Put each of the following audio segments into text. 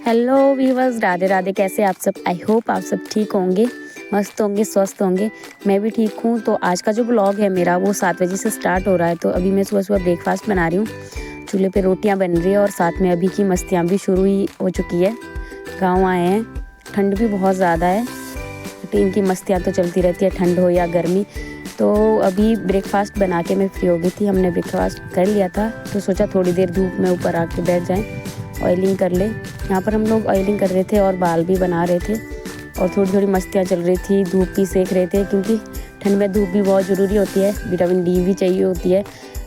Hello viewers, Radhe Radhe. कैसे आप सब? आई होप आप सब ठीक होंगे, मस्त होंगे, स्वस्थ होंगे। मैं भी ठीक हूँ। तो आज का जो ब्लॉग है मेरा वो 7 बजे से स्टार्ट हो रहा है। तो अभी मैं सुबह सुबह ब्रेकफास्ट बना रही हूँ। चूल्हे पे रोटियाँ बन रही है और साथ में अभी की मस्तियाँ भी शुरू ही हो चुकी है। गाँव आए हैं, ठंड भी बहुत ज़्यादा है, तो इनकी मस्तियाँ तो चलती रहती है, ठंड हो या गर्मी। तो अभी ब्रेकफास्ट बना के मैं फ्री हो गई थी। हमने ब्रेकफास्ट कर लिया था, तो सोचा थोड़ी देर धूप में ऊपर आके बैठ जाएं, ऑयलिंग कर ले। यहाँ पर हम लोग ऑयलिंग कर रहे थे और बाल भी बना रहे थे और थोड़ी थोड़ी मस्तियाँ चल रही थी। धूप भी सेक रहे थे, क्योंकि ठंड में धूप भी बहुत ज़रूरी होती है। विटामिन डी भी चाहिए होती है,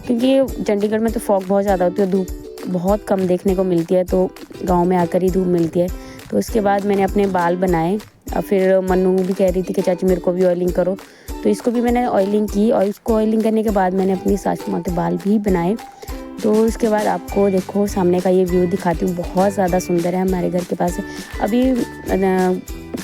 क्योंकि चंडीगढ़ में तो फॉग बहुत ज़्यादा होती है, धूप बहुत कम देखने को मिलती है। तो गाँव में आकर ही धूप मिलती है। तो उसके बाद मैंने अपने बाल बनाए और फिर मन्नू भी कह रही थी कि चाची मेरे को भी ऑयलिंग करो, तो इसको भी मैंने ऑयलिंग की। और इसको ऑयलिंग करने के बाद मैंने अपनी सासू माँ के बाल भी बनाए। तो उसके बाद आपको देखो सामने का ये व्यू दिखाती हूँ, बहुत ज़्यादा सुंदर है। हमारे घर के पास अभी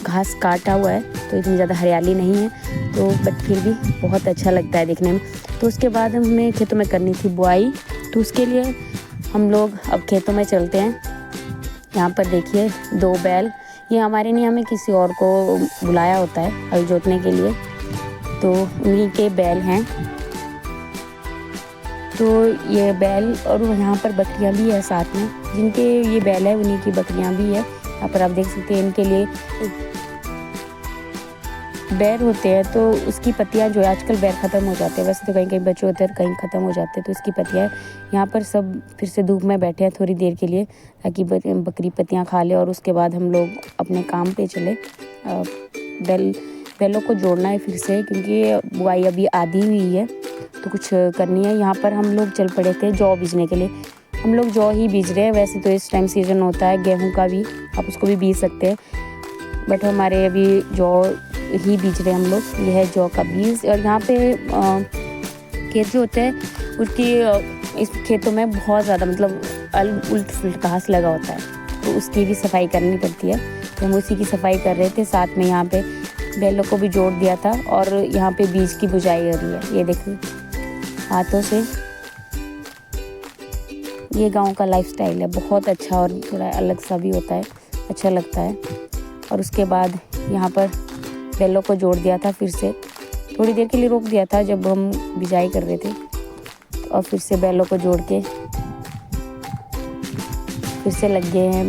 घास काटा हुआ है, तो इतनी ज़्यादा हरियाली नहीं है, तो बट फिर भी बहुत अच्छा लगता है देखने में। तो उसके बाद हमें खेतों में करनी थी बुआई, तो उसके लिए हम लोग अब खेतों में चलते हैं। यहाँ पर देखिए 2 बैल, ये हमारे नहीं, हमें किसी और को बुलाया होता है हल जोतने के लिए, तो उन्हीं के बैल हैं। तो ये बैल और यहाँ पर बकरियाँ भी है साथ में, जिनके ये बैल है उन्हीं की बकरियाँ भी है। यहाँ पर आप देख सकते हैं, इनके लिए बैर होते हैं। तो उसकी पत्तियाँ जो है, आजकल बैर ख़त्म हो जाते हैं, वैसे तो कहीं कहीं बचे होते हैं, कहीं ख़त्म हो जाते हैं। तो इसकी पत्तियाँ यहाँ पर सब फिर से धूप में बैठे हैं थोड़ी देर के लिए, ताकि बकरी पत्तियाँ खा ले और उसके बाद हम लोग अपने काम पे चले। बैलों को जोड़ना है फिर से, क्योंकि बुआई अभी आधी हुई है, तो कुछ करनी है। यहाँ पर हम लोग चल पड़े थे जौ बीजने के लिए। हम लोग जौ ही बीज रहे हैं, वैसे तो इस टाइम सीज़न होता है गेहूं का भी, आप उसको भी बीज सकते हैं, बट हमारे अभी जौ ही बीज रहे हैं हम लोग। यह है जौ का बीज। और यहाँ पे खेत जो होते हैं उसकी इस खेतों में बहुत ज़्यादा मतलब उल्ट फुलट घास लगा होता है, तो उसकी भी सफाई करनी पड़ती है। तो हम उसी की सफाई कर रहे थे, साथ में यहाँ पे बैलों को भी जोड़ दिया था और यहाँ पे बीज की बुझाई हो रही है। ये देखिए हाथों से। ये गांव का लाइफस्टाइल है, बहुत अच्छा और थोड़ा अलग सा भी होता है, अच्छा लगता है। और उसके बाद यहाँ पर बैलों को जोड़ दिया था, फिर से थोड़ी देर के लिए रोक दिया था जब हम बिजाई कर रहे थे, और फिर से बैलों को जोड़ के फिर से लग गए हैं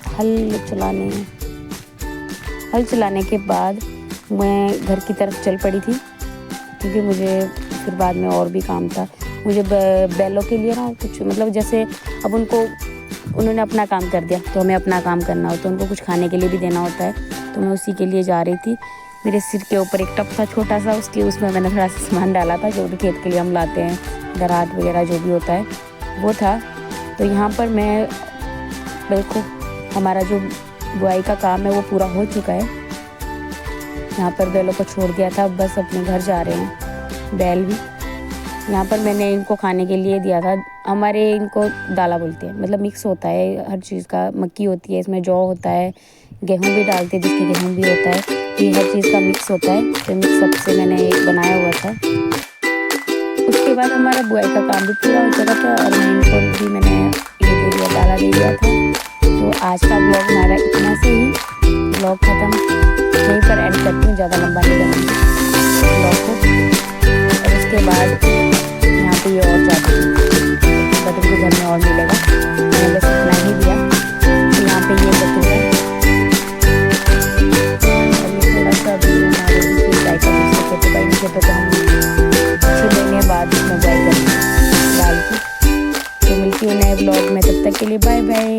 हल चलाने। हल चलाने के बाद मैं घर की तरफ चल पड़ी थी, क्योंकि मुझे फिर बाद में और भी काम था। मुझे बैलों के लिए ना कुछ मतलब, जैसे अब उन्होंने अपना काम कर दिया, तो हमें अपना काम करना होता है, उनको कुछ खाने के लिए भी देना होता है। तो मैं उसी के लिए जा रही थी। मेरे सिर के ऊपर एक टब था छोटा सा, उसमें मैंने थोड़ा सा सामान डाला था, जो भी खेत के लिए हम लाते हैं, दरात वगैरह जो भी होता है वो था। तो यहाँ पर मैं देखो, हमारा जो बुआई का काम है वो पूरा हो चुका है। यहाँ पर बैलों को छोड़ दिया था, बस अपने घर जा रहे हैं बैल भी। यहाँ पर मैंने इनको खाने के लिए दिया था। हमारे इनको दाला बोलते हैं, मतलब मिक्स होता है हर चीज़ का। मक्की होती है, इसमें जौ होता है, गेहूँ भी डालते हैं जिसकी गेहूँ भी होता है, ये हर चीज़ का मिक्स होता है। तो मिक्स सबसे मैंने बनाया हुआ था। उसके बाद हमारा बुआई का काम भी पूरा हो चुका था और इनको भी मैंने ये दे दिया, दाला दे दिया था। तो आज का ब्लॉग हमारा इतना से ही, ब्लॉग ख़त्म यहीं पर एंड करती हूँ, ज़्यादा लंबा नहीं करूँगी ब्लॉग को। और उसके बाद यहाँ पे ये और जाती है, बटन के घर में और मिलेगा, मैंने बस इतना ही दिया। तो यहाँ पे ये बटन है, और ये थोड़ा सा भी हमारे दूसरी गाय का दूसरे खेतों का, इन खेतों को हम 6 महीने बाद इसमें बुआई करेंगे दाल की। तो मिलती है नए ब्लॉग में, तब तक के लिए बाय बाय।